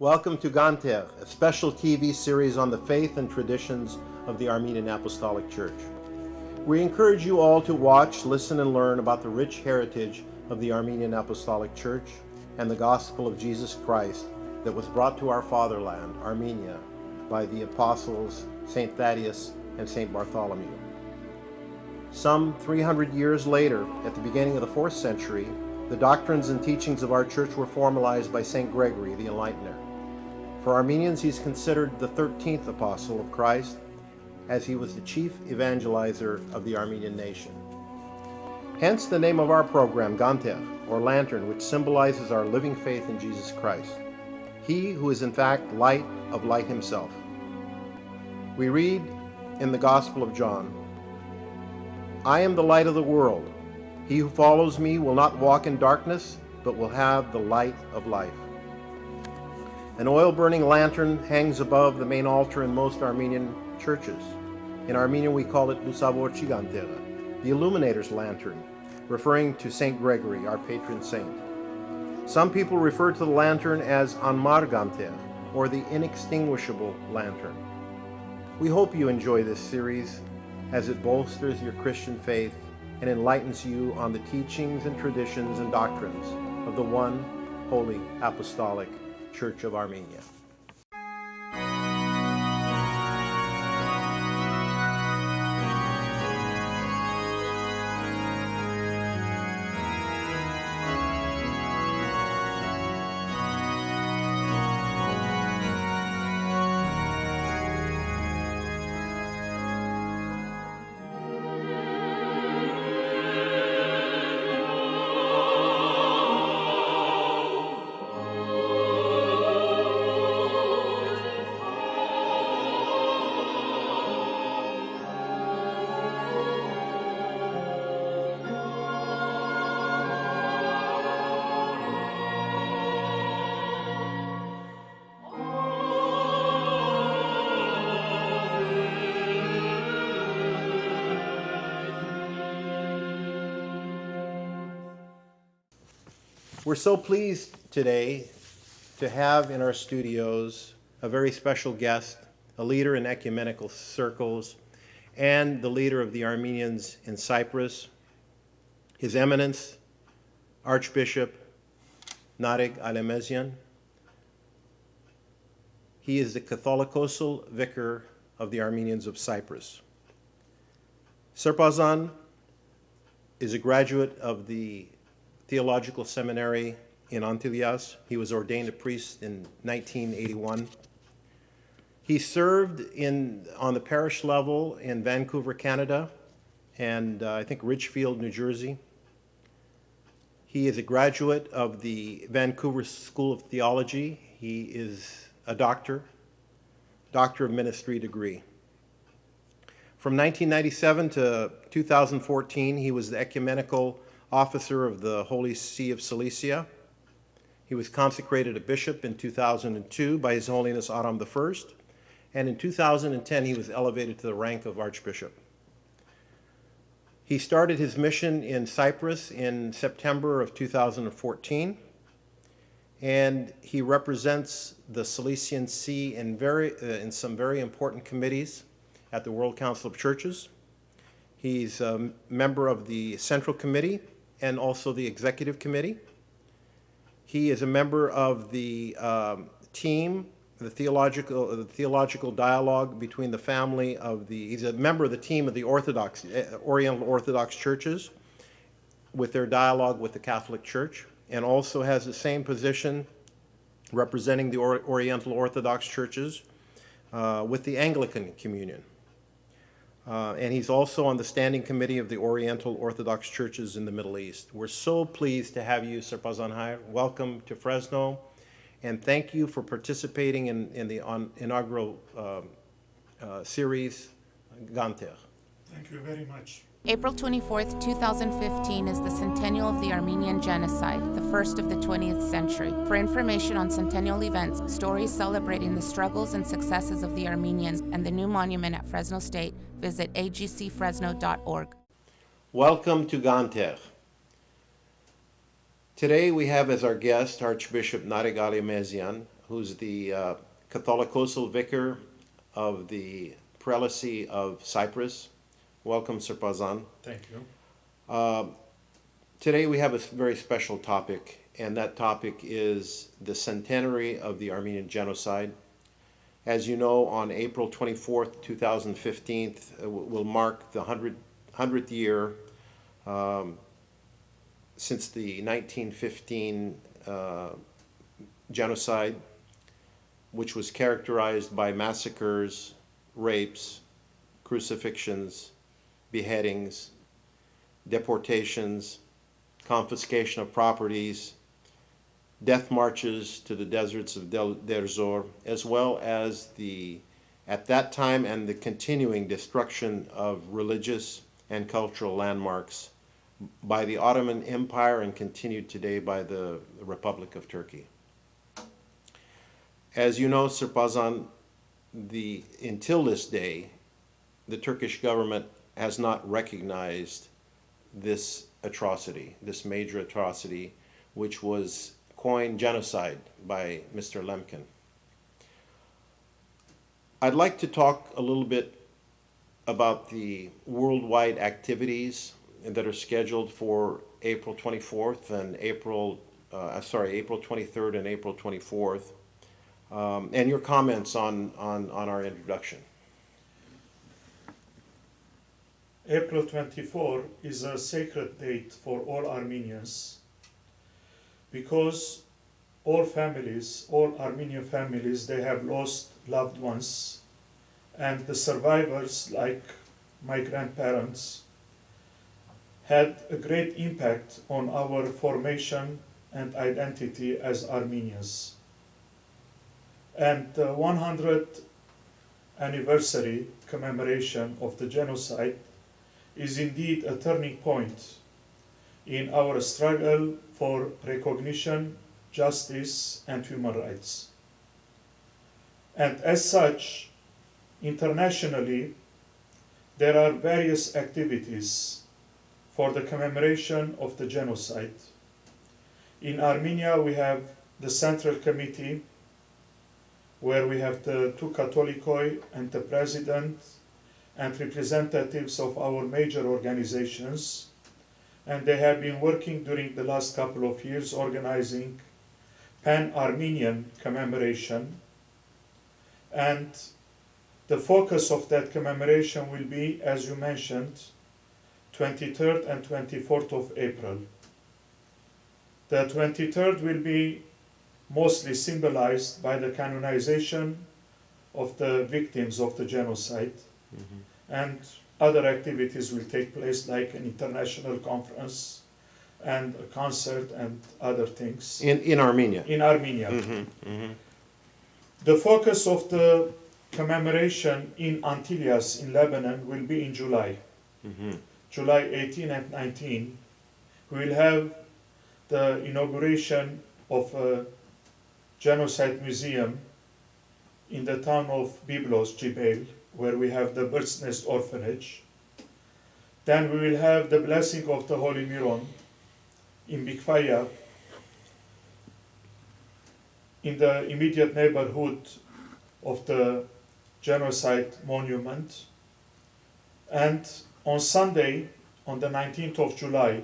Welcome to Gantegh, a special TV series on the faith and traditions of the Armenian Apostolic Church. We encourage you all to watch, listen, and learn about the rich heritage of the Armenian Apostolic Church and the gospel of Jesus Christ that was brought to our fatherland, Armenia, by the apostles St. Thaddeus and St. Bartholomew. Some 300 years later, at the beginning of the 4th century, the doctrines and teachings of our church were formalized by St. Gregory the Enlightener. For Armenians, he's considered the 13th apostle of Christ, as he was the chief evangelizer of the Armenian nation. Hence the name of our program, Gantegh, or Lantern, which symbolizes our living faith in Jesus Christ, he who is in fact light of light himself. We read in the Gospel of John, "I am the light of the world. He who follows me will not walk in darkness, but will have the light of life." An oil-burning lantern hangs above the main altar in most Armenian churches. In Armenian we call it Lusavorchi Gantegh, the illuminator's lantern, referring to St. Gregory, our patron saint. Some people refer to the lantern as Anmar Gantegh, or the inextinguishable lantern. We hope you enjoy this series as it bolsters your Christian faith and enlightens you on the teachings and traditions and doctrines of the one holy apostolic Church of Armenia. We're so pleased today to have in our studios a very special guest, a leader in ecumenical circles, and the leader of the Armenians in Cyprus, His Eminence, Archbishop Gantegh Alemesian. He is the Catholicosal Vicar of the Armenians of Cyprus. Serpazan is a graduate of the Theological Seminary in Antilias. He was ordained a priest in 1981. He served on the parish level in Vancouver, Canada, and I think Ridgefield, New Jersey. He is a graduate of the Vancouver School of Theology. He is a Doctor of Ministry degree. From 1997 to 2014, he was the ecumenical officer of the Holy See of Cilicia. He was consecrated a bishop in 2002 by His Holiness Aram I, and in 2010 he was elevated to the rank of Archbishop. He started his mission in Cyprus in September of 2014, and he represents the Cilician See in some very important committees at the World Council of Churches. He's a member of the Central Committee and also the Executive Committee. He is a member of the team, the theological dialogue between the family of he's a member of the team of the Oriental Orthodox churches with their dialogue with the Catholic Church, and also has the same position representing the Oriental Orthodox churches with the Anglican Communion. And he's also on the standing committee of the Oriental Orthodox churches in the Middle East. We're so pleased to have you, Serpazan. Welcome to Fresno, and thank you for participating in the inaugural series, Gantegh. Thank you very much. April 24th, 2015 is the centennial of the Armenian Genocide, the first of the 20th century. For information on centennial events, stories celebrating the struggles and successes of the Armenians, and the new monument at Fresno State, visit agcfresno.org. Welcome to Gantegh. Today we have as our guest Archbishop Gantegh Alemesian, who's the Catholicosal vicar of the prelacy of Cyprus. Welcome, Sir Pazan. Thank you. Today we have a very special topic, and that topic is the centenary of the Armenian genocide. As you know, on April 24th, 2015, will mark the 100th year since the 1915 genocide, which was characterized by massacres, rapes, crucifixions, beheadings, deportations, confiscation of properties, death marches to the deserts of Deir Zor, as well as at that time and the continuing destruction of religious and cultural landmarks by the Ottoman Empire and continued today by the Republic of Turkey. As you know, Sir Pazan, until this day, the Turkish government has not recognized this atrocity, this major atrocity, which was coined genocide by Mr. Lemkin. I'd like to talk a little bit about the worldwide activities that are scheduled for April 24th and April 23rd and April 24th, and your comments on our introduction. April 24 is a sacred date for all Armenians because all Armenian families, they have lost loved ones, and the survivors, like my grandparents, had a great impact on our formation and identity as Armenians. And the 100th anniversary commemoration of the genocide is indeed a turning point in our struggle for recognition, justice, and human rights. And as such, internationally, there are various activities for the commemoration of the genocide. In Armenia, we have the Central Committee, where we have the two Catholicoi and the President and representatives of our major organizations, and they have been working during the last couple of years organizing Pan-Armenian commemoration, and the focus of that commemoration will be, as you mentioned, 23rd and 24th of April. The 23rd will be mostly symbolized by the canonization of the victims of the genocide. And other activities will take place, like an international conference and a concert and other things. In Armenia? In Armenia. The focus of the commemoration in Antilles in Lebanon will be in July. July 18 and 19. We will have the inauguration of a genocide museum in the town of Byblos, Jibel, where we have the Bird's Nest Orphanage. Then we will have the blessing of the Holy Miron in Bikfaya, in the immediate neighborhood of the genocide monument. And on Sunday, on the 19th of July,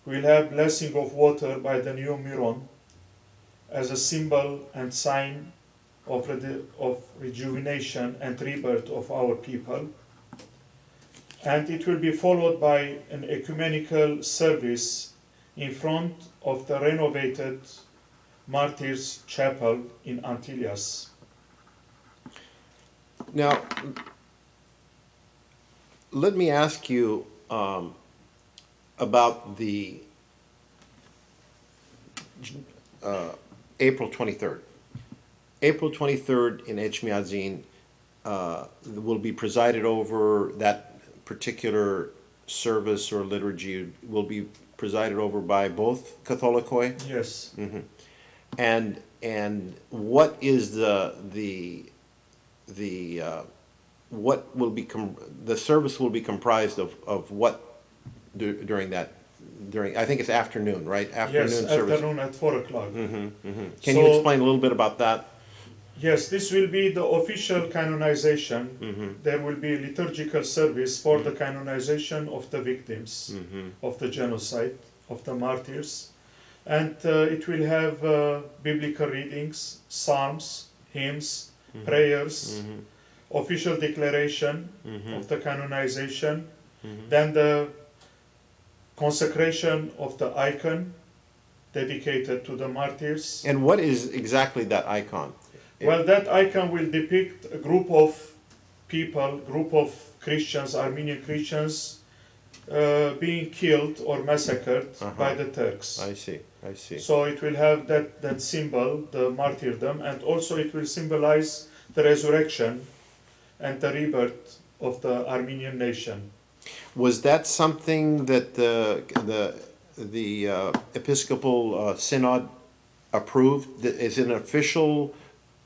we will have blessing of water by the new Miron as a symbol and sign of rejuvenation and rebirth of our people. And it will be followed by an ecumenical service in front of the renovated Martyrs Chapel in Antilles. Now, let me ask you about the April 23rd. April 23rd in Echmiadzin will be presided over, that particular service or liturgy will be presided over by both Catholicoi? Yes. And what is what will be the service will be comprised of what during that during, I think it's afternoon, right? Afternoon Yes, service. afternoon at 4 o'clock. Can you So- explain a little bit about that? Yes, this will be the official canonization. There will be liturgical service for the canonization of the victims of the genocide, of the martyrs. And it will have biblical readings, psalms, hymns, prayers, official declaration of the canonization, then the consecration of the icon dedicated to the martyrs. And what is exactly that icon? Well, that icon will depict a group of people, group of Christians, Armenian Christians, being killed or massacred by the Turks. I see. So it will have that symbol, the martyrdom, and also it will symbolize the resurrection and the rebirth of the Armenian nation. Was that something that the Episcopal Synod approved? Is it an official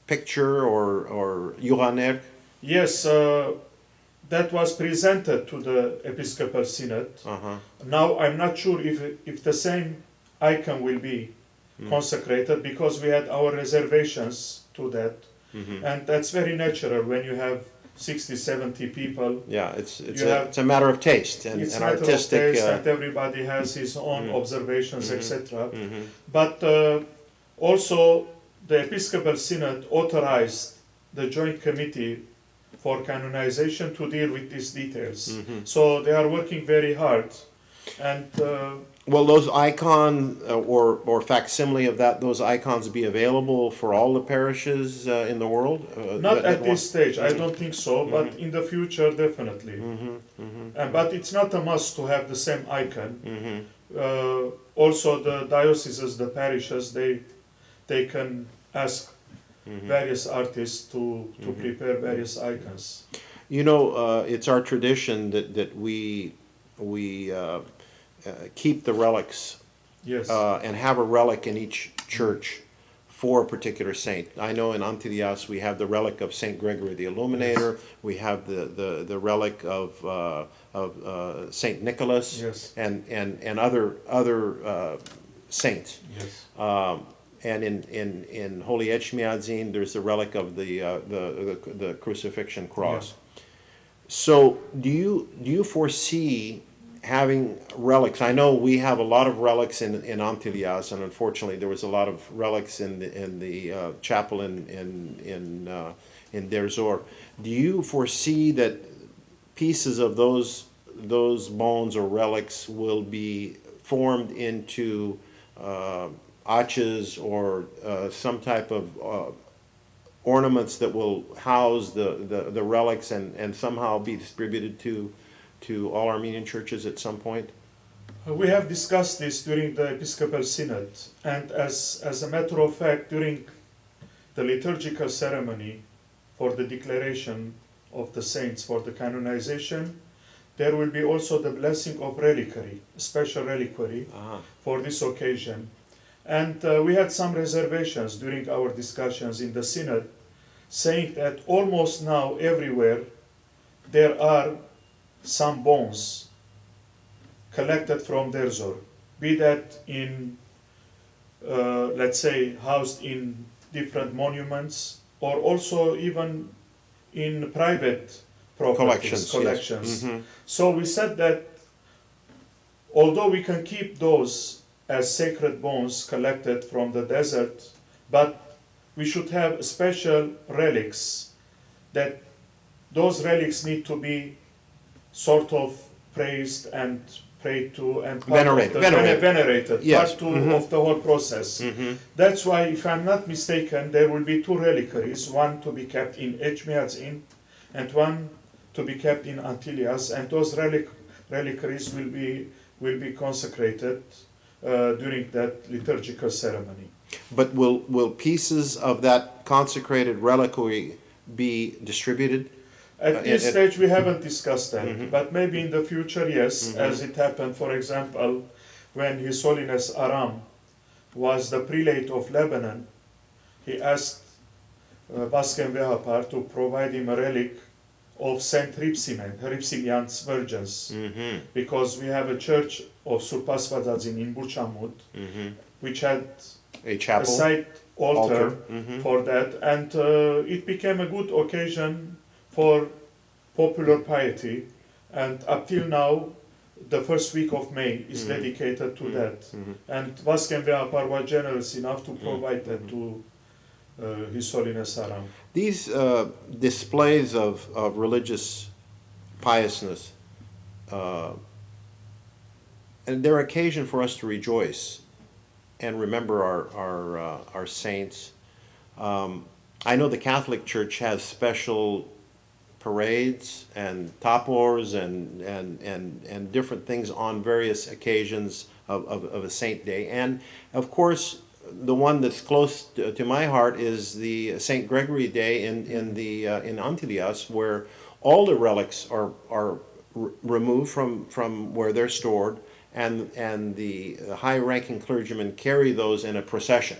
picture or Yohaner? Yes, that was presented to the Episcopal Synod. Now I'm not sure if the same icon will be consecrated, because we had our reservations to that. And that's very natural when you have 60, 70 people. Yeah, it's have- a matter of taste and, It's and matter of artistic. taste, and everybody has his own observations, etc. Mm-hmm. But also the Episcopal Synod authorized the Joint Committee for Canonization to deal with these details. So they are working very hard. And Will those icon or facsimile of those icons be available for all the parishes in the world? not at this stage, I don't think so, but in the future, definitely. But it's not a must to have the same icon. Also, the dioceses, the parishes, they can ask various artists to prepare various icons. You know, it's our tradition that we keep the relics Yes. and have a relic in each church for a particular saint. I know in Antidias we have the relic of Saint Gregory the Illuminator. We have the relic of Saint Nicholas. Yes. and other saints. Yes. And in Holy Echmiadzin, there's the relic of the crucifixion cross. So do you foresee having relics? I know we have a lot of relics in Antilias, and unfortunately there was a lot of relics in the chapel in Der Zor. Do you foresee that pieces of those bones or relics will be formed into arches or some type of ornaments that will house the relics and somehow be distributed to all Armenian churches at some point? We have discussed this during the Episcopal Synod, and as a matter of fact, during the liturgical ceremony for the declaration of the saints for the canonization, there will be also the blessing of reliquary, a special reliquary for this occasion. And we had some reservations during our discussions in the Synod, saying that almost now everywhere there are some bones collected from Der Zor, be that in, let's say, housed in different monuments, or also even in private properties, collections. Yes. So we said that although we can keep those as sacred bones collected from the desert, but we should have special relics, that those relics need to be sort of praised and prayed to and venerated, yes. part of the whole process. That's why, if I'm not mistaken, there will be two reliquaries, one to be kept in Echmiadzin and one to be kept in Antilias, and those reliquaries will be consecrated during that liturgical ceremony. But will pieces of that consecrated reliquary be distributed? At this stage, we haven't discussed that, but maybe in the future, yes, as it happened, for example, when His Holiness Aram was the prelate of Lebanon. He asked Baskem Vehapar to provide him a relic of Saint Ripsimen, Ripsimian's virgins, because we have a church of Surpasvadadzin in Burchamut, which had A a chapel. side altar, Mhm. for that, and it became a good occasion for popular piety, and up till now, the first week of May is dedicated to that. And Vaskenvea was generous enough to provide that to His Holiness Aram. These displays of religious piousness, and they're occasion for us to rejoice and remember our saints. I know the Catholic Church has special parades and tapors and different things on various occasions of a saint day. And of course, the one that's close to my heart is the Saint Gregory Day in Antilias, where all the relics are removed from where they're stored, and the high-ranking clergymen carry those in a procession.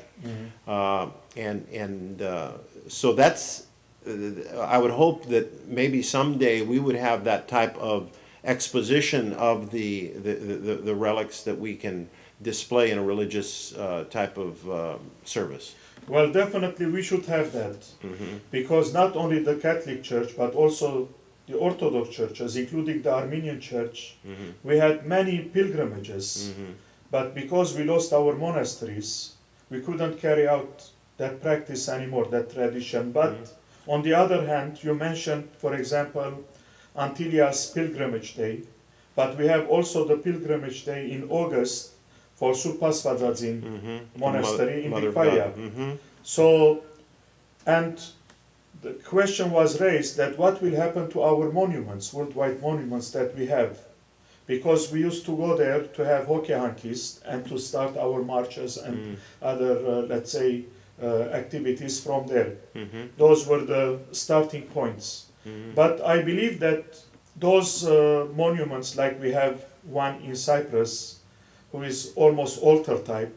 So that's, I would hope that maybe someday we would have that type of exposition of the relics that we can display in a religious type of service. Well, definitely we should have that, because not only the Catholic Church, but also the Orthodox churches, including the Armenian Church, we had many pilgrimages, but because we lost our monasteries, we couldn't carry out that practice anymore, that tradition. But on the other hand, you mentioned, for example, Antilias Pilgrimage Day, but we have also the Pilgrimage Day in August for Surpasvadadzin Monastery in Vikvaria. So, and the question was raised that what will happen to our monuments, worldwide monuments that we have, because we used to go there to have hokehankis and to start our marches and other, let's say, activities from there. Those were the starting points. But I believe that those monuments, like we have one in Cyprus, who is almost altar type,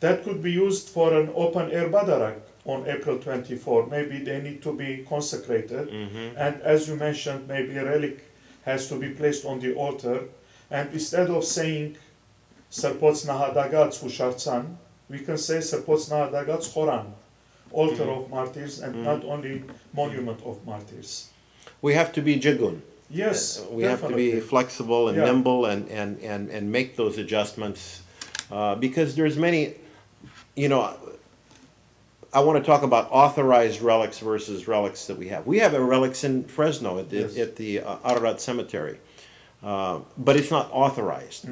that could be used for an open air Badarak on April 24. Maybe they need to be consecrated. And as you mentioned, maybe a relic has to be placed on the altar. And instead of saying Serpots Nahadagats Hushartsan, we can say Serpots Nahadagats Horan, altar of martyrs, and not only monument of martyrs. We have to be jigun. Yes, We have to be flexible and nimble and make those adjustments, because there's many, I want to talk about authorized relics versus relics that we have. We have a relics in Fresno at the Ararat Cemetery, but it's not authorized.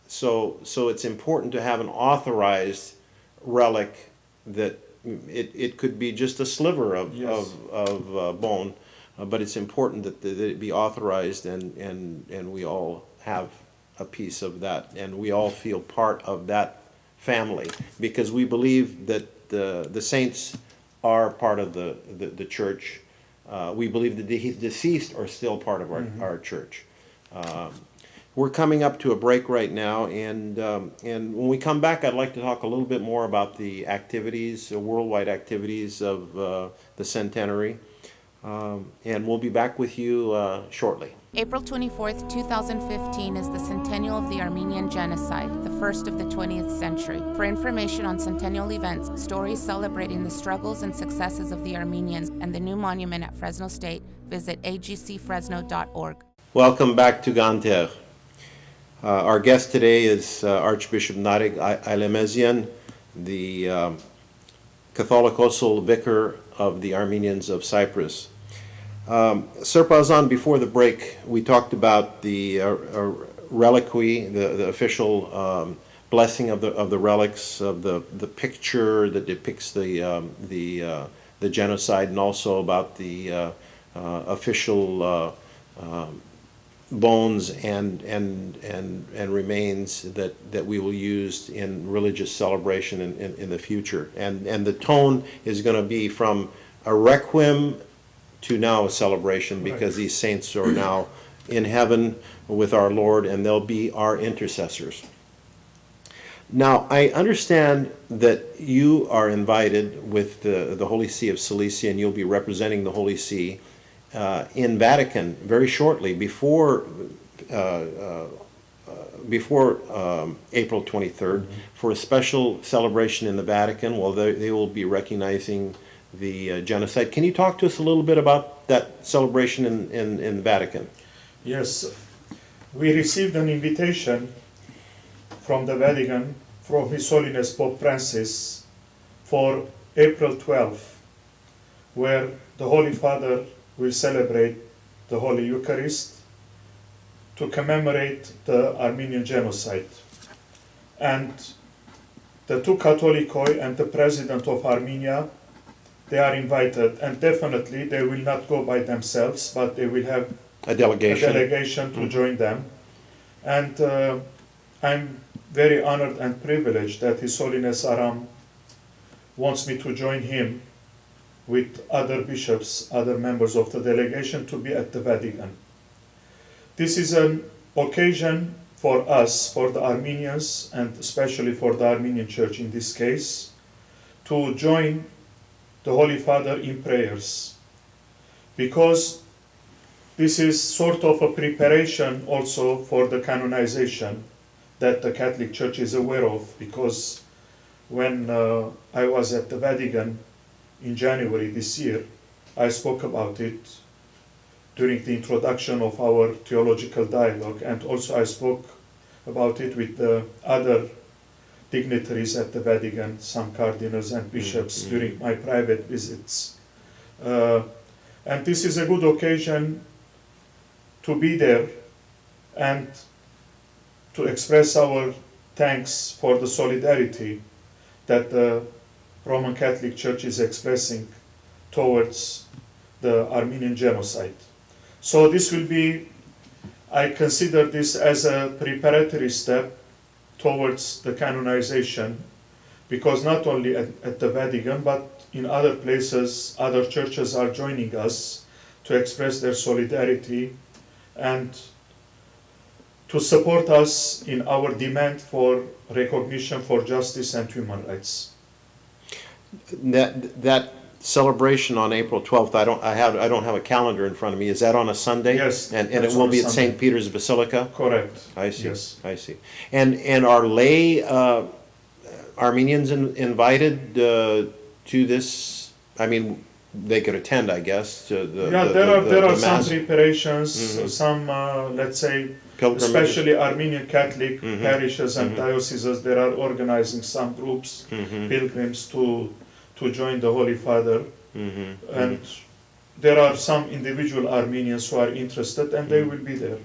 So it's important to have an authorized relic that it could be just a sliver of bone, but it's important that it be authorized, and we all have a piece of that, and we all feel part of that family, because we believe that the saints are part of the church. We believe that the deceased are still part of our church. We're coming up to a break right now, and when we come back, I'd like to talk a little bit more about the activities, worldwide activities of the centenary, and we'll be back with you shortly. April 24th, 2015 is the centennial of the Armenian Genocide, the first of the 20th century. For information on centennial events, stories celebrating the struggles and successes of the Armenians, and the new monument at Fresno State, visit agcfresno.org. Welcome back to Gantegh. Our guest today is Archbishop Narek Ailemezian, the Catholicosal Vicar of the Armenians of Cyprus. Sir Pazan, before the break, we talked about the reliquary, the official blessing of the relics, of the picture that depicts the genocide, and also about the official bones and remains that we will use in religious celebration in the future. And the tone is going to be from a requiem to now a celebration, because these saints are now in heaven with our Lord, and they'll be our intercessors. Now, I understand that you are invited with the Holy See of Cilicia, and you'll be representing the Holy See in Vatican very shortly, before April 23rd for a special celebration in the Vatican. Well, they will be recognizing the genocide. Can you talk to us a little bit about that celebration in the Vatican? Yes, we received an invitation from the Vatican, from His Holiness Pope Francis, for April 12th, where the Holy Father will celebrate the Holy Eucharist to commemorate the Armenian genocide. And the two Catholicoi and the President of Armenia, they are invited, and definitely they will not go by themselves, but they will have A delegation. to join them. And I'm very honored and privileged that His Holiness Aram wants me to join him with other bishops, other members of the delegation, to be at the Vatican. This is an occasion for us, for the Armenians, and especially for the Armenian Church in this case, to join the Holy Father in prayers, because this is sort of a preparation also for the canonization that the Catholic Church is aware of, because when I was at the Vatican in January this year, I spoke about it during the introduction of our theological dialogue, and also I spoke about it with the other dignitaries at the Vatican, some cardinals and bishops, during my private visits. And this is a good occasion to be there and to express our thanks for the solidarity that the Roman Catholic Church is expressing towards the Armenian genocide. So this will be, I consider this as a preparatory step towards the canonization, because not only at the Vatican, but in other places, other churches are joining us to express their solidarity and to support us in our demand for recognition for justice and human rights. That celebration on April 12th, I don't have a calendar in front of me. Is that on a Sunday? Yes, and it that's will on a be at Sunday. St. Peter's Basilica? Correct. I see. Yes. I see. And are lay Armenians invited to this? I mean, they could attend, I guess. To the there are some mass preparations, some let's say, pilgrimages. especially Armenian Catholic parishes and dioceses. They are organizing some groups, pilgrims to join the Holy Father, and there are some individual Armenians who are interested, and they will be there.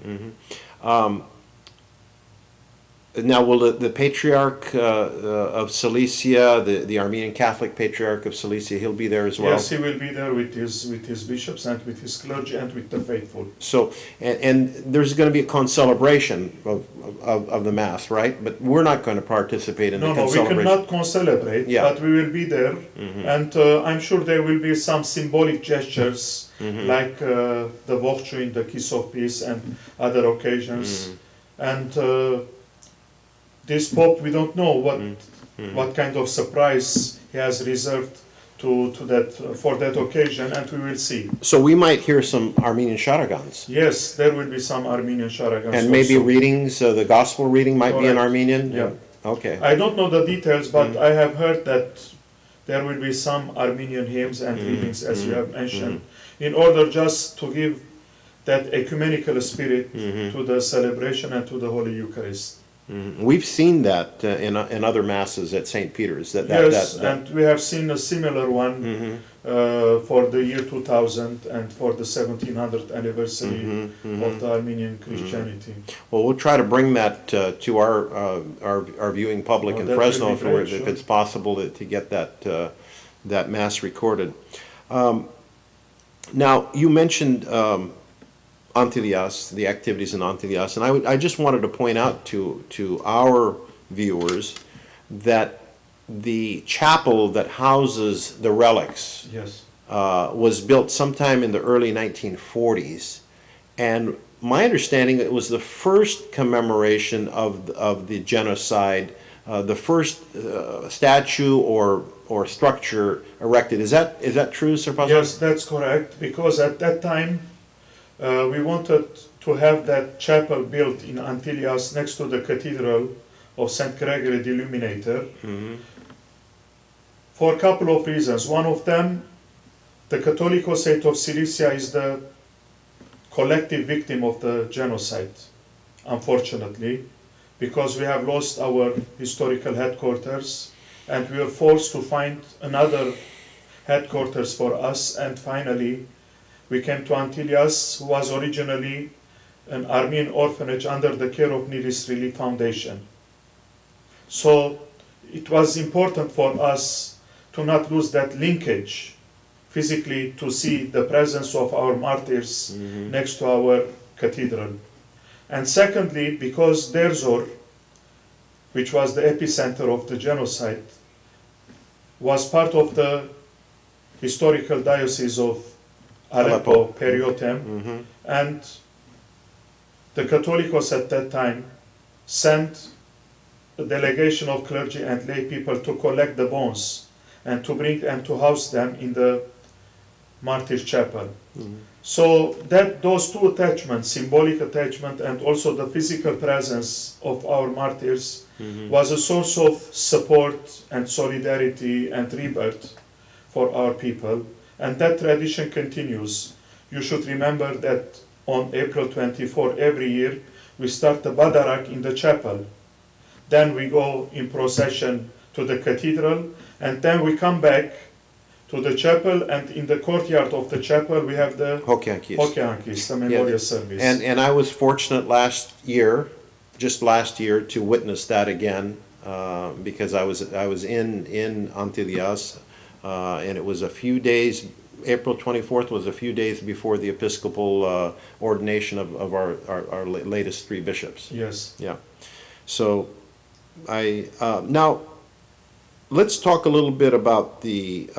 Now, will the Patriarch of Cilicia, the Armenian Catholic Patriarch of Cilicia, he'll be there as well? Yes, he will be there with his bishops and with his clergy and with the faithful. So, and there's going to be a concelebration of the Mass, right? But we're not going to participate in the No, we concelebration. cannot concelebrate, Yeah. but we will be there, and I'm sure there will be some symbolic gestures, like the Vokhchuin, the Kiss of Peace, and other occasions. And this Pope, we don't know what kind of surprise he has reserved for that occasion, and we will see. So we might hear some Armenian sharagans. Yes, there will be some Armenian sharagans. And maybe also. readings, the gospel reading might be in Correct. Armenian? Yeah. Okay. I don't know the details, but I have heard that there will be some Armenian hymns and readings, as you have mentioned, in order just to give that ecumenical spirit to the celebration and to the Holy Eucharist. We've seen that in other masses at St. Peter's. And we have seen a similar one for the year 2000 and for the 1700th anniversary of the Armenian Christianity. Well, we'll try to bring that to our viewing public in that Fresno would be great, if sure. it's possible to get that mass recorded. Now, you mentioned Antilias, the activities in Antilias, and I just wanted to point out to our viewers that the chapel that houses the relics Yes. was built sometime in the early 1940s, and my understanding it was the first commemoration of the genocide, the first statue or structure erected. Is that true, Sir Pastor? Yes, that's correct, because at that time we wanted to have that chapel built in Antillas next to the Cathedral of St. Gregory the Illuminator for a couple of reasons. One of them, the Catholicosate of Cilicia is the collective victim of the genocide, unfortunately, because we have lost our historical headquarters and we were forced to find another headquarters for us, and finally we came to Antillas, who was originally an Armenian orphanage under the care of Niris Relief Foundation. So it was important for us to not lose that linkage physically, to see the presence of our martyrs next to our cathedral. And secondly, because Deir Zor, which was the epicenter of the genocide, was part of the historical diocese of Aleppo, Periotem, and the Catholicos at that time sent a delegation of clergy and lay people to collect the bones and to bring and to house them in the Martyrs Chapel. So that those two attachments, symbolic attachment and also the physical presence of our martyrs, was a source of support and solidarity and rebirth for our people. And that tradition continues. You should remember that on April 24 every year we start the Badarak in the chapel. Then we go in procession to the cathedral, and then we come back to the chapel, and in the courtyard of the chapel we have the Hokiankis, the memorial service. And I was fortunate just last year, to witness that again, because I was in Antillas, and it was a few days. April 24th was a few days before the Episcopal ordination of our latest three bishops. Yes. Yeah. So now let's talk a little bit about the.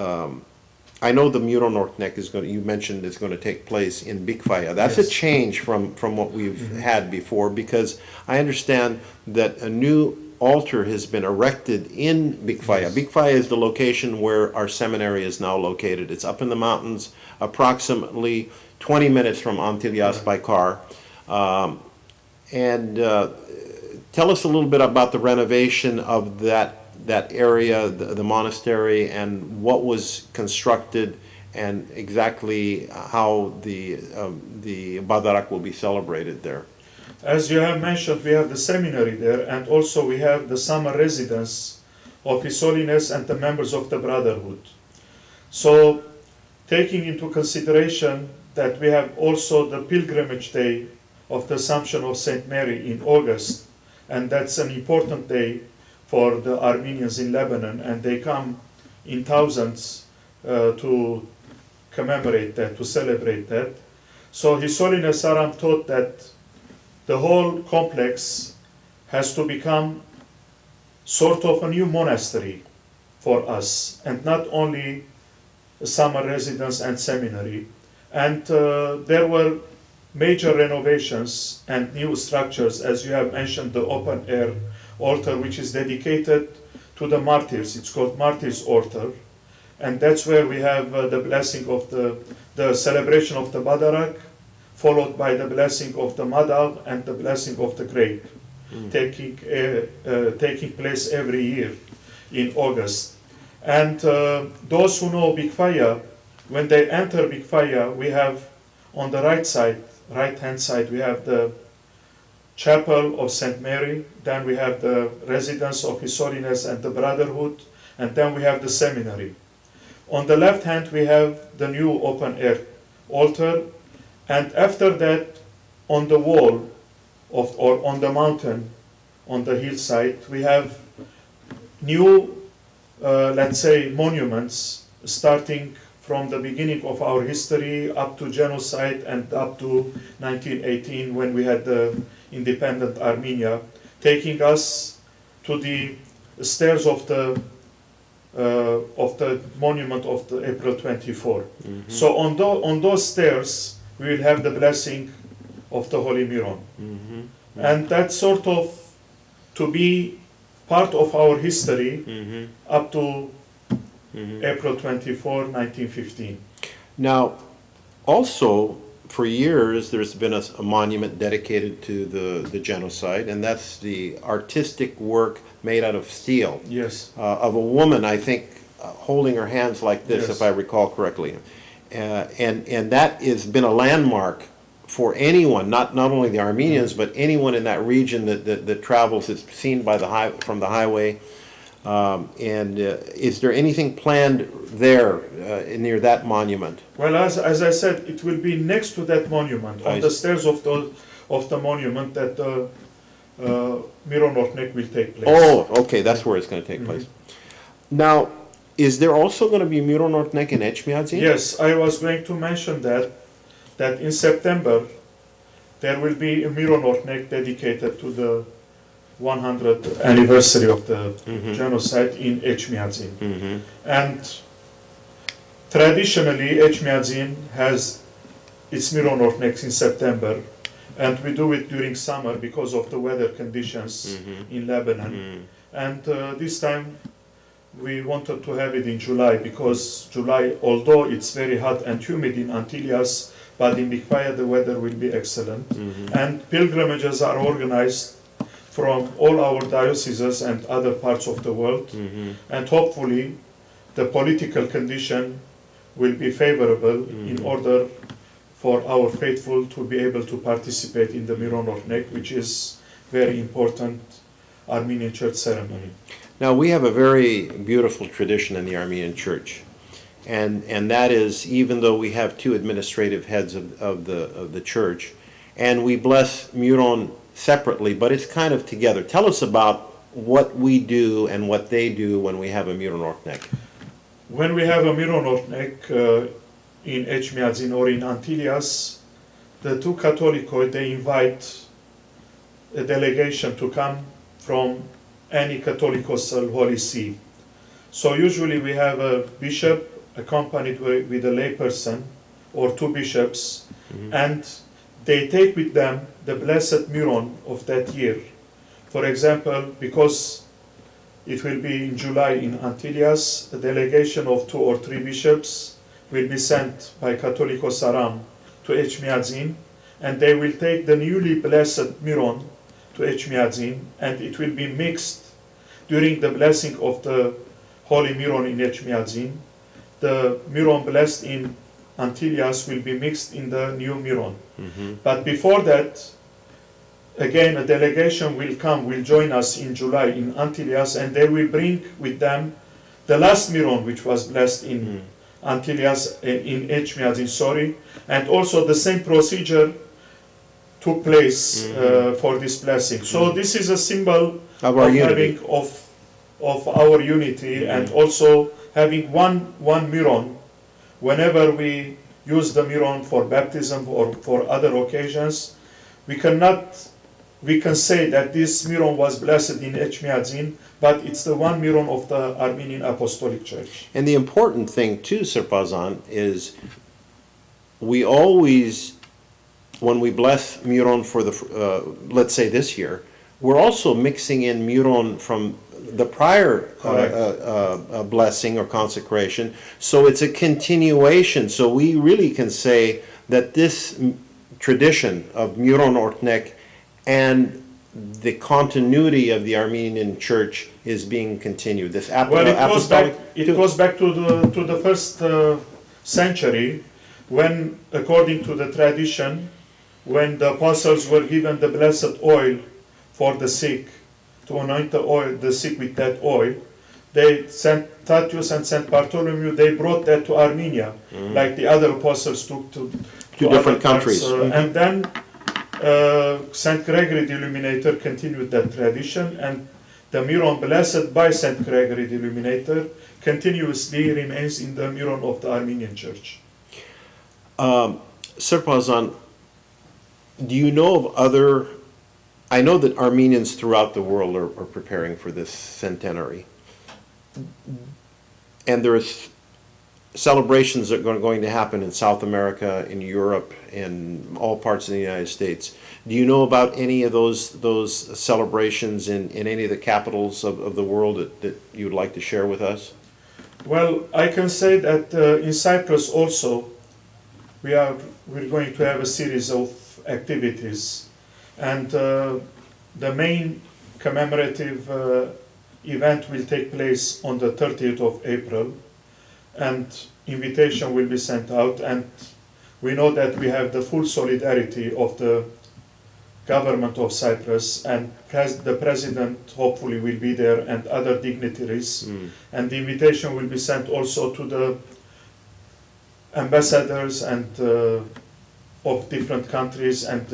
I know the Muronoknek is going. You mentioned it's going to take place in Bikfaya. That's Yes. a change from what we've had before, because I understand that a new altar has been erected in Bikfaya. Yes. Bikfaya is the location where our seminary is now located. It's up in the mountains, approximately 20 minutes from Antillas by car. Tell us a little bit about the renovation of that area, the monastery, and what was constructed, and exactly how the Badarak will be celebrated there. As you have mentioned, we have the seminary there, and also we have the summer residence of His Holiness and the members of the Brotherhood. So, taking into consideration that we have also the pilgrimage day of the Assumption of St. Mary in August, and that's an important day for the Armenians in Lebanon, and they come in thousands to commemorate that, to celebrate that. So His Holiness Aram thought that the whole complex has to become sort of a new monastery for us, and not only a summer residence and seminary. And there were major renovations and new structures, as you have mentioned, the open air altar, which is dedicated to the martyrs. It's called Martyrs Altar, and that's where we have the blessing of the celebration of the Badarak, followed by the blessing of the Madal and the blessing of the grape, taking place every year in August. And those who know Bikfaya, when they enter Bikfaya, we have on the right-hand side, we have the Chapel of St. Mary, then we have the residence of His Holiness and the Brotherhood, and then we have the seminary. On the left hand, we have the new open-air altar, and after that, on the wall or on the mountain, on the hillside, we have new, let's say, monuments, starting from the beginning of our history up to genocide and up to 1918, when we had the independent Armenia, taking us to the stairs of the monument of the April 24. So on those stairs, we will have the blessing of the Holy Miron. And that's sort of to be part of our history up to April 24, 1915. Now, also, for years, there's been a monument dedicated to the genocide, and that's the artistic work made out of steel Yes. of a woman, I think, holding her hands like this, Yes. if I recall correctly. And that has been a landmark for anyone, not only the Armenians, but anyone in that region that travels. It's seen by from the highway. Is there anything planned there near that monument? Well, as I said, it will be next to that monument, on the stairs of the monument, that the Miron Ortnek will take place. Oh, okay, that's where it's going to take place. Now, is there also going to be Miron Ortnek in Echmiadzin? Yes, I was going to mention that in September there will be a Miron Ortnek dedicated to the 100th anniversary of the genocide in Echmiadzin. And traditionally, Echmiadzin has its Miron Ortnek in September, and we do it during summer because of the weather conditions in Lebanon. And this time we wanted to have it in July, because July, although it's very hot and humid in Antilles, but in Mikvaya the weather will be excellent. And pilgrimages are organized from all our dioceses and other parts of the world. And hopefully the political condition will be favorable in order for our faithful to be able to participate in the Miron Ortnek, which is very important Armenian church ceremony. Now, we have a very beautiful tradition in the Armenian Church, and that is, even though we have two administrative heads of the church, and we bless Miron separately, but it's kind of together. Tell us about what we do and what they do when we have a Miron Ortnek. When we have a Miron Ortnek in Echmiadzin or in Antilles, the two Catholicoi, they invite a delegation to come from any Catholicosal Holy See. So usually we have a bishop accompanied with a layperson or two bishops, and they take with them the blessed Miron of that year. For example, because it will be in July in Antilles, a delegation of 2 or 3 bishops will be sent by Catholicos Aram to Echmiadzin, and they will take the newly blessed Miron to Echmiadzin, and it will be mixed during the blessing of the Holy Miron in Echmiadzin. The Miron blessed in Antilles will be mixed in the new Miron. But before that, again, a delegation will join us in July in Antilles, and they will bring with them the last Miron, which was blessed in Antilles, in Echmiadzin, and also the same procedure took place for this blessing. So this is a symbol Of our unity. of our unity, and also having one Miron. Whenever we use the Miron for baptism or for other occasions, we can say that this Miron was blessed in Echmiadzin, but it's the one Miron of the Armenian Apostolic Church. And the important thing too, Sirpazan, is we always, when we bless Miron for the, let's say this year, we're also mixing in Miron from the prior blessing or consecration. So it's a continuation. So we really can say that this tradition of Miron Ortnek and the continuity of the Armenian Church is being continued. This It goes back to the first century, when, according to the tradition, when the apostles were given the blessed oil for the sick, to anoint the sick with that oil, they sent Tatius and Saint Bartholomew, they brought that to Armenia, like the other apostles took to different countries. And then Saint Gregory the Illuminator continued that tradition, and the Miron blessed by Saint Gregory the Illuminator continuously remains in the Miron of the Armenian Church. Sirpazan, do you know of other, I know that Armenians throughout the world are preparing for this centenary, and there's celebrations that are going to happen in South America, in Europe, in all parts of the United States. Do you know about any of those celebrations in any of the capitals of the world that you would like to share with us? Well, I can say that in Cyprus also, we're going to have a series of activities, and the main commemorative event will take place on the 30th of April, and invitation will be sent out, and we know that we have the full solidarity of the government of Cyprus, and the president hopefully will be there, and other dignitaries, and the invitation will be sent also to the ambassadors and of different countries, and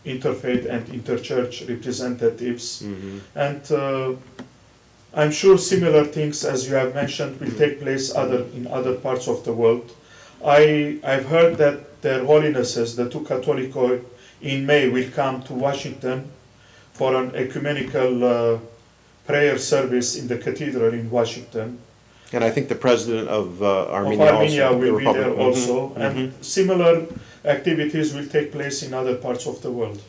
interfaith and interchurch representatives. And I'm sure similar things as you have mentioned will take place in other parts of the world. I've heard that their holinesses, the two Catholicoi, in May will come to Washington for an ecumenical prayer service in the cathedral in Washington. And I think the president of Armenia, will be there also, and similar activities will take place in other parts of the world.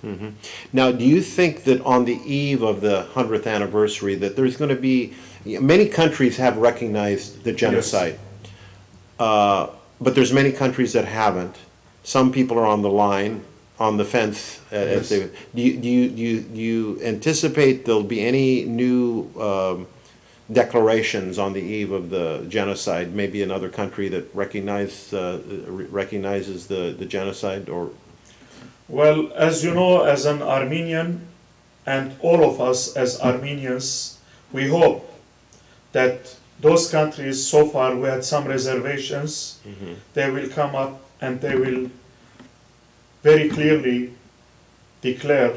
Now, do you think that on the eve of the 100th anniversary that there's going to be, many countries have recognized the genocide, but there's many countries that haven't. Some people are on the line, on the fence. Yes. Do you anticipate there'll be any new declarations on the eve of the genocide, maybe another country that recognizes the genocide? Or Well, as you know, as an Armenian, and all of us as Armenians, we hope that those countries, so far we had some reservations, they will come up and they will very clearly declare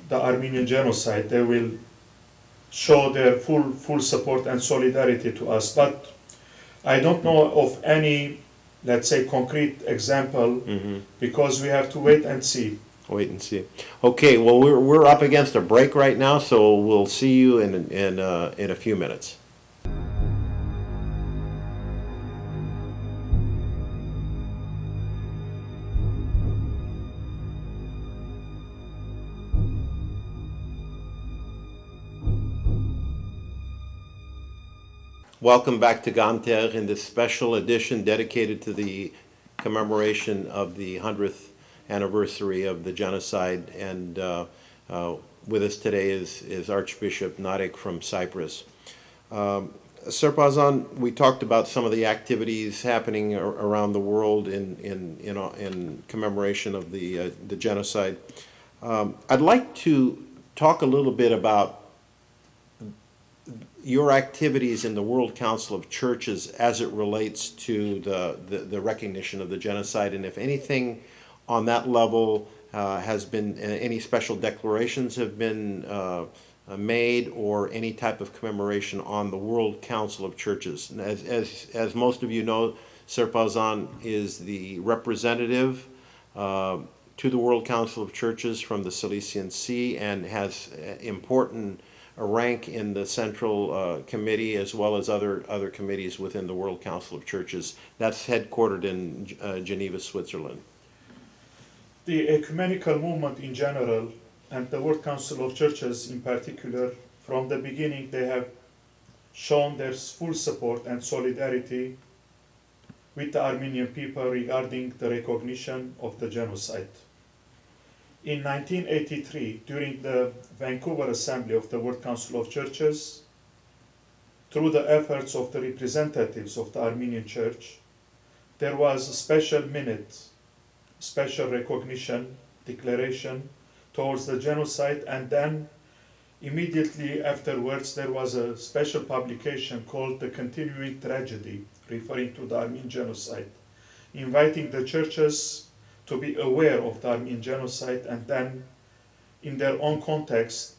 the Armenian genocide. They will show their full support and solidarity to us. But I don't know of any, let's say, concrete example, because we have to wait and see. wait and see. Okay, well, we're up against a break right now, so we'll see you in a few minutes. Welcome back to Gantegh in this special edition dedicated to the commemoration of the 100th anniversary of the genocide. And with us today is Archbishop Gantegh from Cyprus. Sir Pazan, we talked about some of the activities happening around the world in commemoration of the genocide. I'd like to talk a little bit about your activities in the World Council of Churches as it relates to the recognition of the genocide, and if anything on that level has been, any special declarations have been made, or any type of commemoration on the World Council of Churches. As most of you know, Sir Pazan is the representative to the World Council of Churches from the Cilician Sea, and has important rank in the Central Committee, as well as other committees within the World Council of Churches. That's headquartered in Geneva, Switzerland. The ecumenical movement in general, and the World Council of Churches in particular, from the beginning they have shown their full support and solidarity with the Armenian people regarding the recognition of the genocide. In 1983, during the Vancouver Assembly of the World Council of Churches, through the efforts of the representatives of the Armenian Church, there was a special minute, special recognition, declaration towards the genocide, and then immediately afterwards there was a special publication called The Continuing Tragedy, referring to the Armenian genocide, inviting the churches to be aware of the Armenian genocide, and then in their own context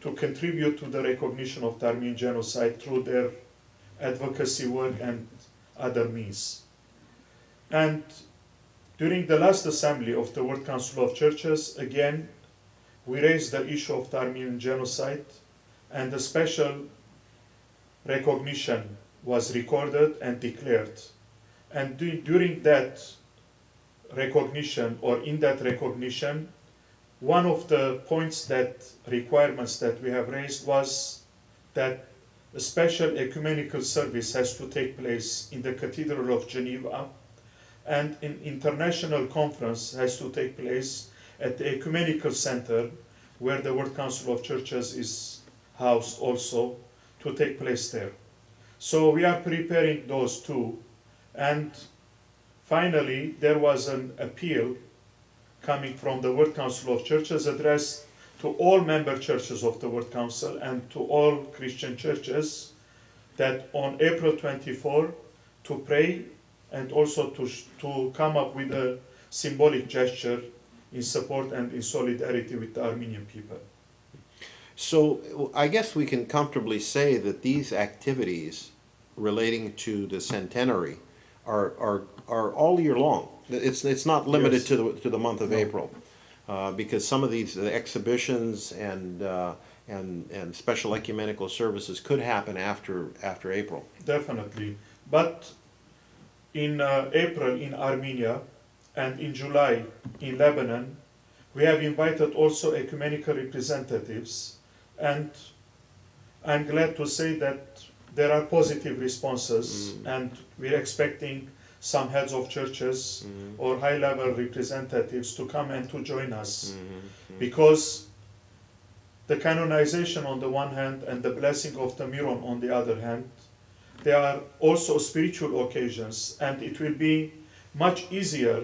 to contribute to the recognition of the Armenian genocide through their advocacy work and other means. And during the last assembly of the World Council of Churches, again, we raised the issue of the Armenian genocide, and a special recognition was recorded and declared. And during that recognition, or in that recognition, one of the requirements that we have raised was that a special ecumenical service has to take place in the Cathedral of Geneva, and an international conference has to take place at the Ecumenical Center, where the World Council of Churches is housed also, to take place there. So we are preparing those two. And finally, there was an appeal coming from the World Council of Churches addressed to all member churches of the World Council and to all Christian churches, that on April 24 to pray and also to come up with a symbolic gesture in support and in solidarity with the Armenian people. So I guess we can comfortably say that these activities relating to the centenary are all year long. It's not limited Yes. to the month of No. April, because some of these exhibitions and special ecumenical services could happen after April. Definitely. But in April in Armenia and in July in Lebanon, we have invited also ecumenical representatives, and I'm glad to say that there are positive responses, and we're expecting some heads of churches or high-level representatives to come and to join us, because the canonization on the one hand and the blessing of the Miron on the other hand, they are also spiritual occasions, and it will be much easier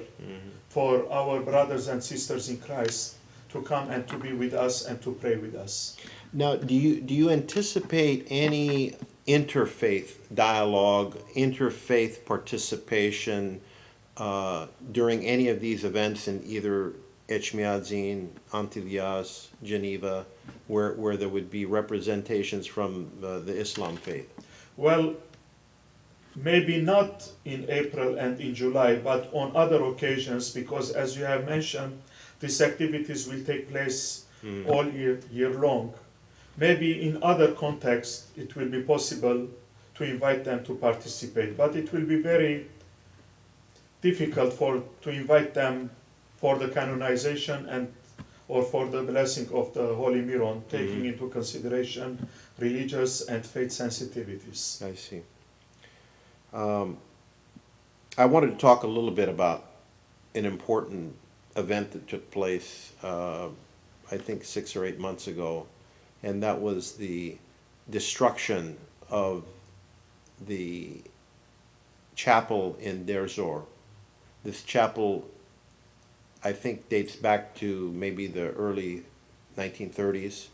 for our brothers and sisters in Christ to come and to be with us and to pray with us. Now, do you anticipate any interfaith dialogue, interfaith participation during any of these events in either Echmiadzin, Antilyas, Geneva, where there would be representations from the Islam faith? Well, maybe not in April and in July, but on other occasions, because as you have mentioned, these activities will take place all year long. Maybe in other contexts it will be possible to invite them to participate, but it will be very difficult to invite them for the canonization and or for the blessing of the Holy Miron, taking into consideration religious and faith sensitivities. I see. I wanted to talk a little bit about an important event that took place, I think 6 or 8 months ago, and that was the destruction of the chapel in Deir Zor. This chapel, I think, dates back to maybe the early 1930s,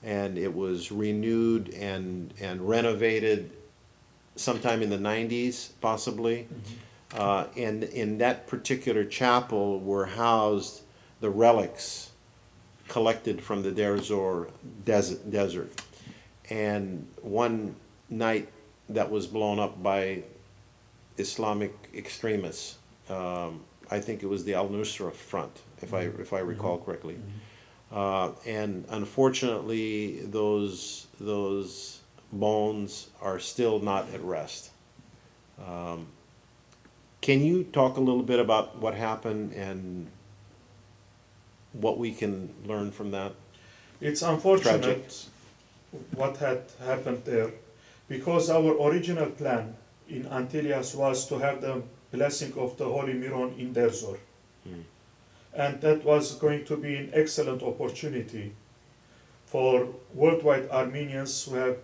and it was renewed and renovated sometime in the 90s, possibly. And in that particular chapel were housed the relics collected from the Deir Zor desert. And one night that was blown up by Islamic extremists. I think it was the Al-Nusra Front, if I recall correctly. And unfortunately, those bones are still not at rest. Can you talk a little bit about what happened and what we can learn from that? It's unfortunate Tragic. what had happened there, because our original plan in Antilyas was to have the blessing of the Holy Miron in Deir Zor. And that was going to be an excellent opportunity for worldwide Armenians who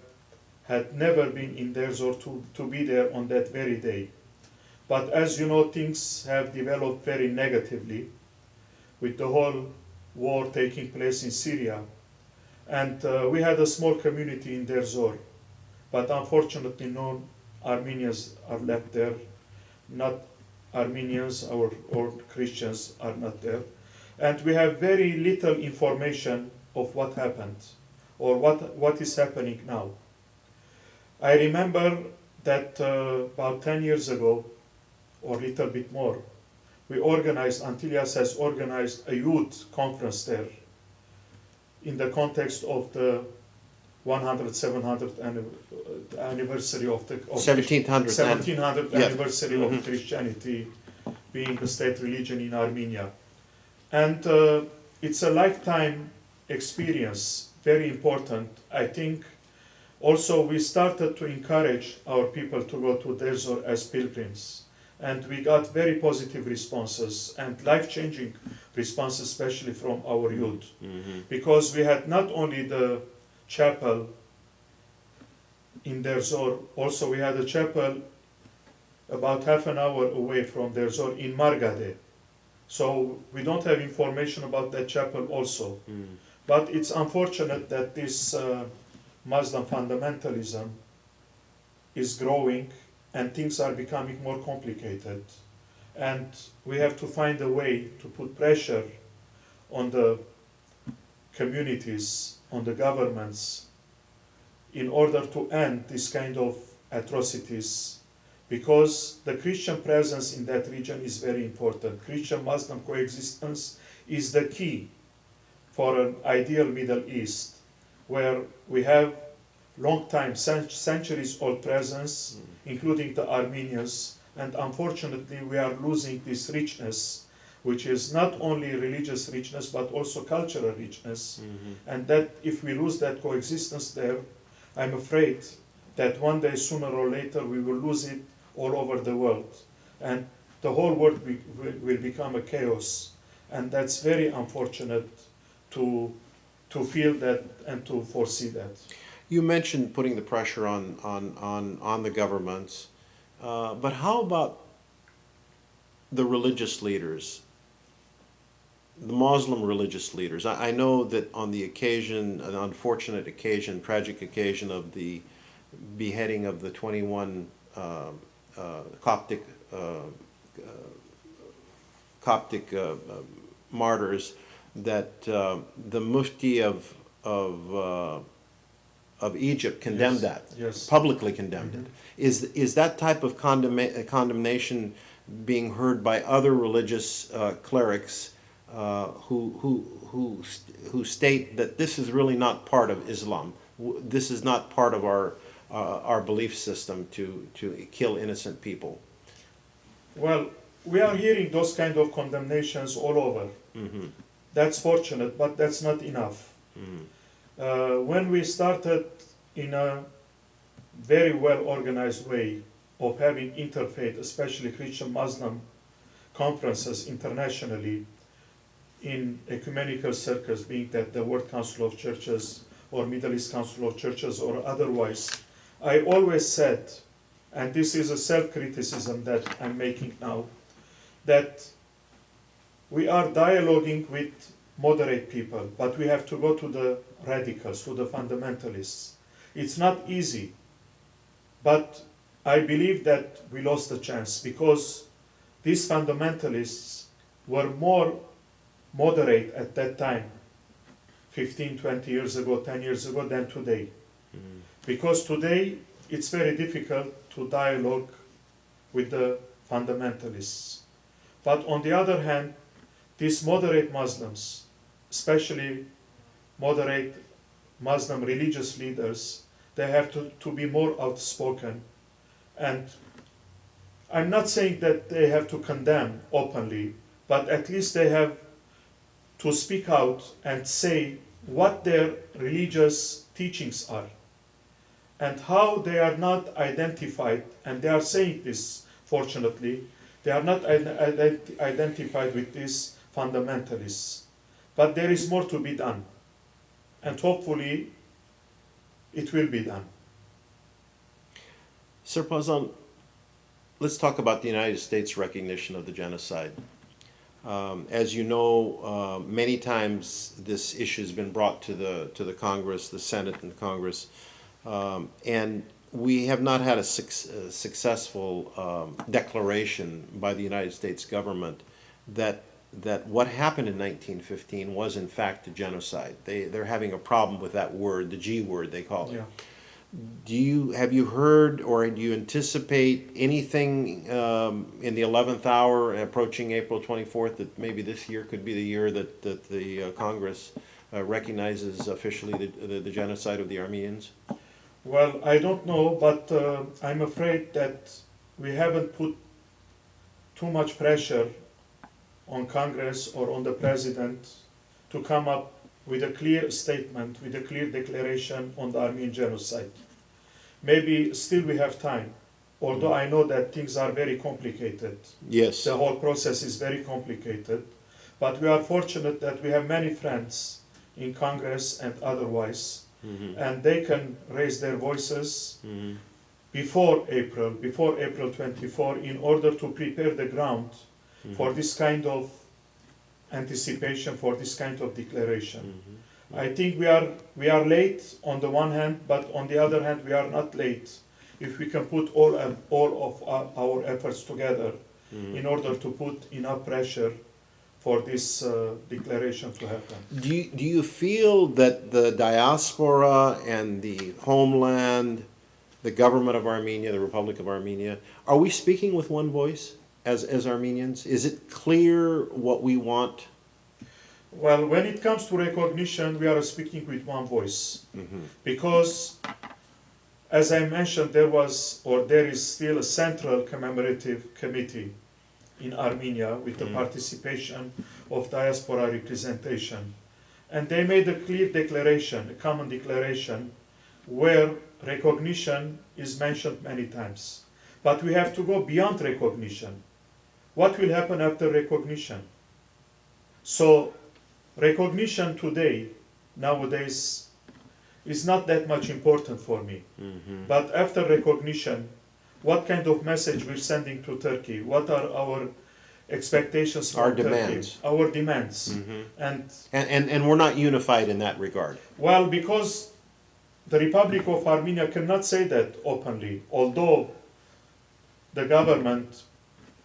had never been in Deir Zor to be there on that very day. But as you know, things have developed very negatively with the whole war taking place in Syria. And we had a small community in Deir Zor, but unfortunately no Armenians are left there. Not Armenians or Christians are not there. And we have very little information of what happened or what is happening now. I remember that about 10 years ago, or a little bit more, Antilyas has organized a youth conference there in the context of the 700th anniversary of the 1700th anniversary of Christianity being the state religion in Armenia. And it's a lifetime experience, very important. I think also we started to encourage our people to go to Deir Zor as pilgrims. and we got very positive responses and life-changing responses, especially from our youth, because we had not only the chapel in Deir Zor, also we had a chapel about half an hour away from Deir Zor in Margadeh. So we don't have information about that chapel also. But it's unfortunate that this Muslim fundamentalism is growing and things are becoming more complicated. And we have to find a way to put pressure on the communities, on the governments, in order to end this kind of atrocities, because the Christian presence in that region is very important. Christian-Muslim coexistence is the key for an ideal Middle East, where we have long time, centuries-old presence, including the Armenians, and unfortunately we are losing this richness, which is not only religious richness but also cultural richness, and that if we lose that coexistence there, I'm afraid that one day, sooner or later, we will lose it all over the world, and the whole world will become a chaos, and that's very unfortunate to feel that and to foresee that. You mentioned putting the pressure on the governments, but how about the religious leaders, the Muslim religious leaders? I know that on the occasion, an unfortunate occasion, tragic occasion of the beheading of the 21 Coptic martyrs, that the Mufti of Egypt condemned that, publicly condemned it. Is that type of condemnation being heard by other religious clerics who state that this is really not part of Islam? This is not part of our belief system to kill innocent people. Well, we are hearing those kind of condemnations all over. That's fortunate, but that's not enough. When we started in a very well organized way of having interfaith, especially Christian Muslim conferences internationally in ecumenical circles, being that the World Council of Churches or Middle East Council of Churches or otherwise, I always said, and this is a self-criticism that I'm making now, that we are dialoguing with moderate people, but we have to go to the radicals, to the fundamentalists. It's not easy, but I believe that we lost a chance because these fundamentalists were more moderate at that time, 15, 20 years ago, 10 years ago, than today. Because today it's very difficult to dialogue with the fundamentalists. But on the other hand, these moderate Muslims, especially moderate Muslim religious leaders, they have to be more outspoken. And I'm not saying that they have to condemn openly, but at least they have to speak out and say what their religious teachings are and how they are not identified, and they are saying this, fortunately, they are not identified with these fundamentalists. But there is more to be done, and hopefully it will be done. Sir Pazan, let's talk about the United States recognition of the genocide. As you know, many times this issue has been brought to the Congress, the Senate and Congress, and we have not had a successful declaration by the United States government that what happened in 1915 was in fact a genocide. They're having a problem with that word, the G word they call it. Yeah. Have you heard or do you anticipate anything in the 11th hour approaching April 24th that maybe this year could be the year that the Congress recognizes officially the genocide of the Armenians? Well, I don't know, but I'm afraid that we haven't put too much pressure on Congress or on the President to come up with a clear statement, with a clear declaration on the Armenian genocide. Maybe still we have time, although I know that things are very complicated. Yes. The whole process is very complicated, but we are fortunate that we have many friends in Congress and otherwise, and they can raise their voices before April 24, in order to prepare the ground for this kind of anticipation, for this kind of declaration. I think we are late on the one hand, but on the other hand, we are not late if we can put all of our efforts together in order to put enough pressure for this declaration to happen. Do you feel that the diaspora and the homeland, the government of Armenia, the Republic of Armenia, are we speaking with one voice as Armenians? Is it clear what we want? Well, when it comes to recognition, we are speaking with one voice. Because, as I mentioned, there is still a central commemorative committee in Armenia with the participation of diaspora representation. And they made a clear declaration, a common declaration, where recognition is mentioned many times. But we have to go beyond recognition. What will happen after recognition? So, recognition today, nowadays, is not that much important for me. But after recognition, what kind of message we're sending to Turkey? What are our expectations from Our Turkey? demands. Our demands. And we're not unified in that regard. Well, because the Republic of Armenia cannot say that openly, although the government,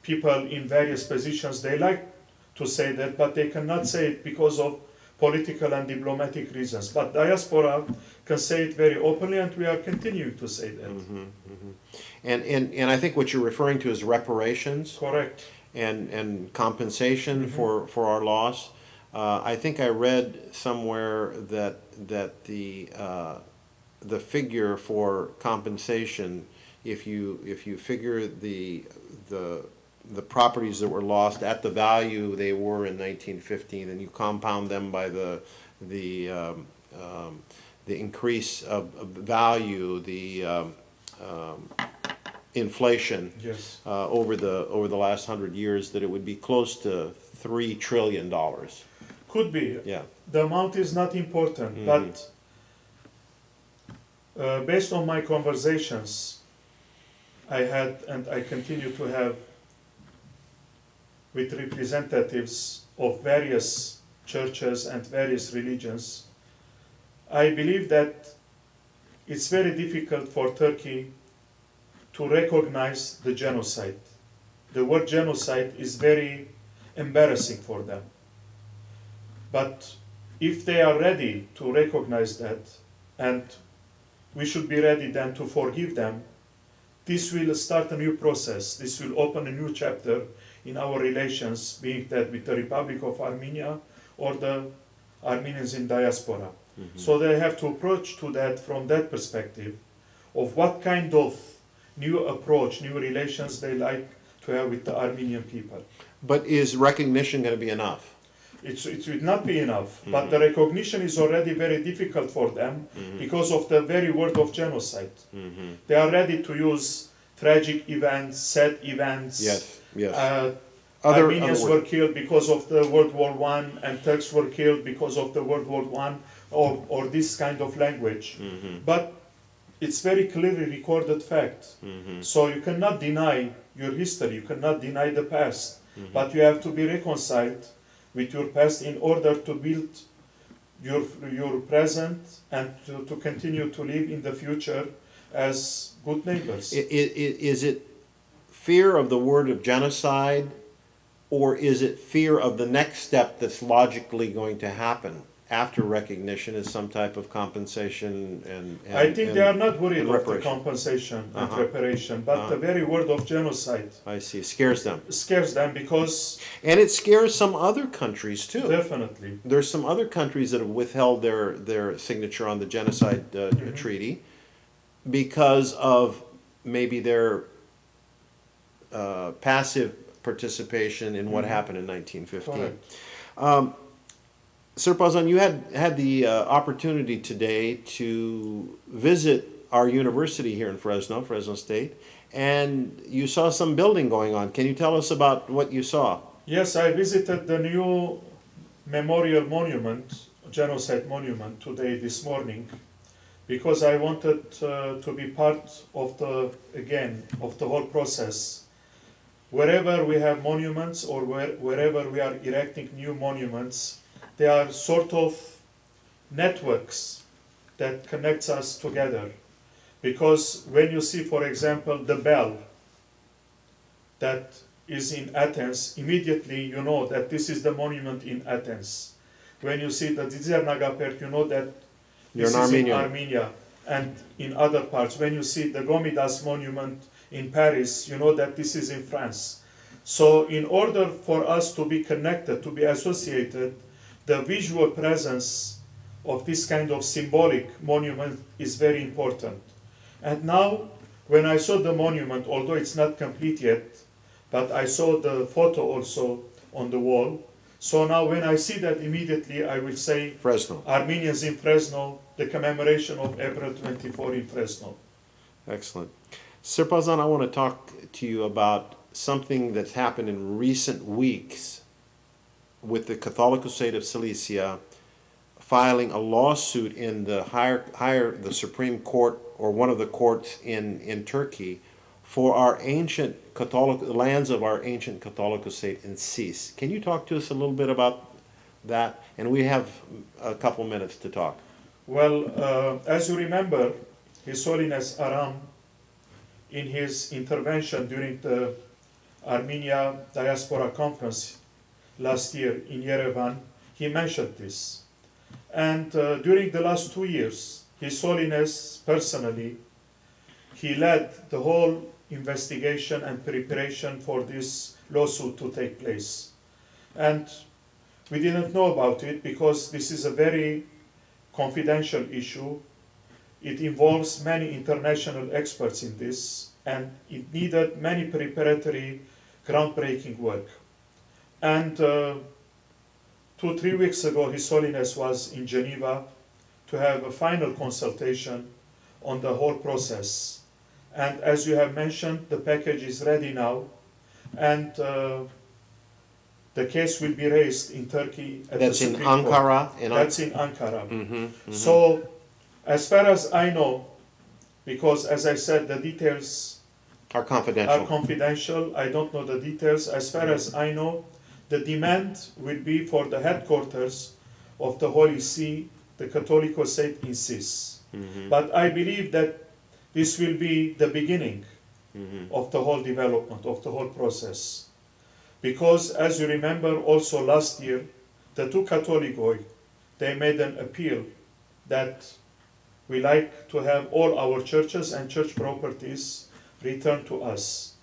people in various positions, they like to say that, but they cannot say it because of political and diplomatic reasons. But diaspora can say it very openly, and we are continuing to say that. And I think what you're referring to is reparations. Correct. And compensation for our loss. I think I read somewhere that the figure for compensation, if you figure the properties that were lost at the value they were in 1915, and you compound them by the increase of value, the inflation, Yes. over the last 100 years, that it would be close to $3 trillion. Could be. Yeah. The amount is not important, but based on my conversations I had and I continue to have with representatives of various churches and various religions, I believe that it's very difficult for Turkey to recognize the genocide. The word genocide is very embarrassing for them. But if they are ready to recognize that, and we should be ready then to forgive them, this will start a new process. This will open a new chapter in our relations, being that with the Republic of Armenia or the Armenians in diaspora. So they have to approach to that from that perspective of what kind of new approach, new relations they like to have with the Armenian people. But is recognition going to be enough? It will not be enough, but the recognition is already very difficult for them because of the very word of genocide. They are ready to use tragic events, sad events. Yes, yes. Armenians were killed because of the World War I, and Turks were killed because of the World War I, or this kind of language. But it's very clearly recorded fact. So you cannot deny your history, you cannot deny the past, but you have to be reconciled with your past in order to build your present and to continue to live in the future as good neighbors. Is it fear of the word of genocide, or is it fear of the next step that's logically going to happen after recognition, is some type of compensation and I think they are not worried of the reparation? compensation and reparation, but the very word of genocide I see. Scares them. scares them because And it scares some other countries too. definitely. There's some other countries that have withheld their signature on the genocide treaty because of maybe their passive participation in what happened in 1915. Correct. Sir Pazan, you had the opportunity today to visit our university here in Fresno, Fresno State, and you saw some building going on. Can you tell us about what you saw? Yes, I visited the new memorial monument, genocide monument, this morning, because I wanted to be part of the whole process. Wherever we have monuments or wherever we are erecting new monuments, they are sort of networks that connects us together. Because when you see, for example, the bell that is in Athens, immediately you know that this is the monument in Athens. When you see the Dzernagapert, you know that this is in Armenia and in other parts. When you see the Gomidas monument in Paris, you know that this is in France. So in order for us to be connected, to be associated, the visual presence of this kind of symbolic monument is very important. And now, when I saw the monument, although it's not complete yet, but I saw the photo also on the wall. So now when I see that, immediately I will say Fresno. Armenians in Fresno, the commemoration of April 24 in Fresno. Excellent. Sirpazan, I want to talk to you about something that's happened in recent weeks with the Catholic State of Cilicia filing a lawsuit in the the Supreme Court, or one of the courts in Turkey, for our ancient Catholic lands of our ancient Catholic State in Sis. Can you talk to us a little bit about that? And we have a couple minutes to talk. Well, as you remember, His Holiness Aram, in his intervention during the Armenia Diaspora Conference last year in Yerevan, he mentioned this. And during the last 2 years, His Holiness personally, he led the whole investigation and preparation for this lawsuit to take place. And we didn't know about it because this is a very confidential issue. It involves many international experts in this, and it needed many preparatory, groundbreaking work. And 2-3 weeks ago, His Holiness was in Geneva to have a final consultation on the whole process. And as you have mentioned, the package is ready now, and the case will be raised in Turkey at the Supreme Court. That's in Ankara. So, as far as I know, because as I said, the details are confidential. I don't know the details. As far as I know, the demand will be for the headquarters of the Holy See, the Catholic State in Sis. But I believe that this will be the beginning of the whole development, of the whole process. Because, as you remember, also last year, the two Catholicoi, they made an appeal that we like to have all our churches and church properties returned to us.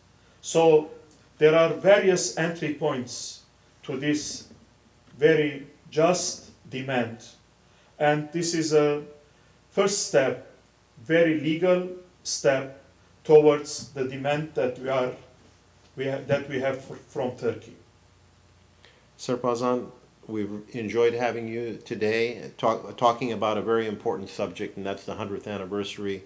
So there are various entry points to this very just demand. And this is a first step, very legal step towards the demand that we have from Turkey. Sirpazan, we've enjoyed having you today, talking about a very important subject, and that's the 100th anniversary.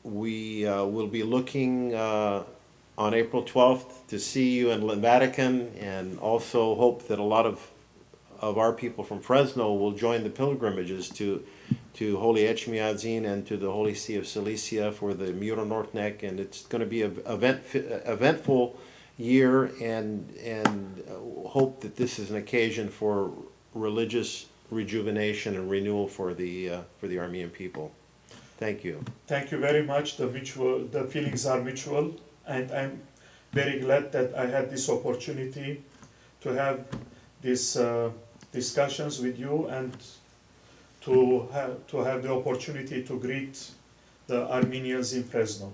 We will be looking on April 12th to see you in the Vatican, and also hope that a lot of our people from Fresno will join the pilgrimages to Holy Echmiadzin and to the Holy See of Cilicia for the Muro Nortnek, and it's going to be an eventful year, and hope that this is an occasion for religious rejuvenation and renewal for the Armenian people. Thank you. Thank you very much. The feelings are mutual, and I'm very glad that I had this opportunity to have these discussions with you, and to have the opportunity to greet the Armenians in Fresno.